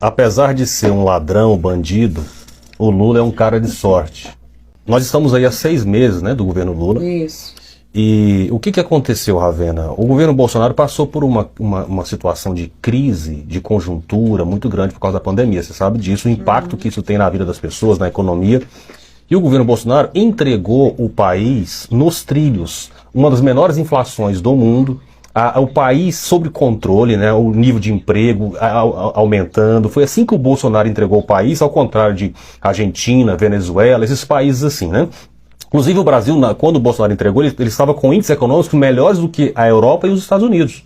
Apesar de ser um ladrão, bandido, o Lula é um cara de sorte. Nós estamos aí há 6 meses, né, do governo Lula. Isso. E o que aconteceu, Ravena? O governo Bolsonaro passou por uma situação de crise, de conjuntura muito grande por causa da pandemia. Você sabe disso, o impacto que isso tem na vida das pessoas, na economia. E o governo Bolsonaro entregou o país nos trilhos, uma das menores inflações do mundo, o país sob controle, né, o nível de emprego aumentando. Foi assim que o Bolsonaro entregou o país, ao contrário de Argentina, Venezuela, esses países assim, né? Inclusive o Brasil, quando o Bolsonaro entregou, ele estava com índices econômicos melhores do que a Europa e os Estados Unidos.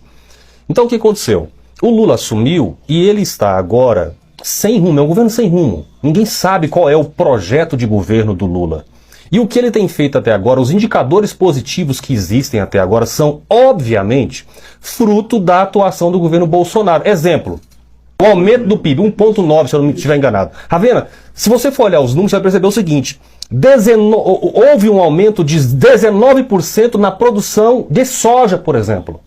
Então o que aconteceu? O Lula assumiu e ele está agora sem rumo, é um governo sem rumo. Ninguém sabe qual é o projeto de governo do Lula. E o que ele tem feito até agora, os indicadores positivos que existem até agora são, obviamente, fruto da atuação do governo Bolsonaro. Exemplo, o aumento do PIB, 1,9, se eu não me estiver enganado. Ravena, se você for olhar os números, você vai perceber o seguinte: houve um aumento de 19% na produção de soja, por exemplo,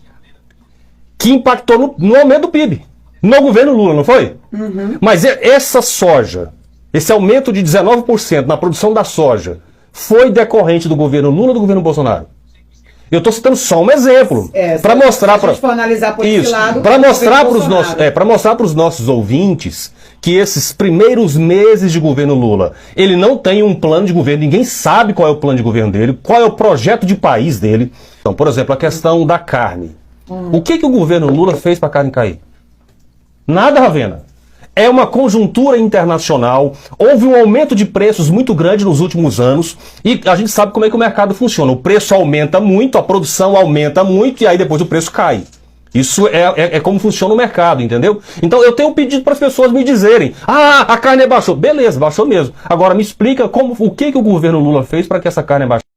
que impactou no aumento do PIB, no governo Lula, não foi? Uhum. Mas essa soja, esse aumento de 19% na produção da soja, foi decorrente do governo Lula ou do governo Bolsonaro? Eu estou citando só um exemplo para mostrar para analisar por esse lado, para mostrar para os nossos ouvintes que esses primeiros meses de governo Lula, ele não tem um plano de governo, ninguém sabe qual é o plano de governo dele, qual é o projeto de país dele. Então, por exemplo, a questão da carne. O que o governo Lula fez para a carne cair? Nada, Ravena. É uma conjuntura internacional, houve um aumento de preços muito grande nos últimos anos e a gente sabe como é que o mercado funciona. O preço aumenta muito, a produção aumenta muito e aí depois o preço cai. Isso é como funciona o mercado, entendeu? Então eu tenho pedido para as pessoas me dizerem: a carne baixou. Beleza, baixou mesmo. Agora me explica o que o governo Lula fez para que essa carne baixasse.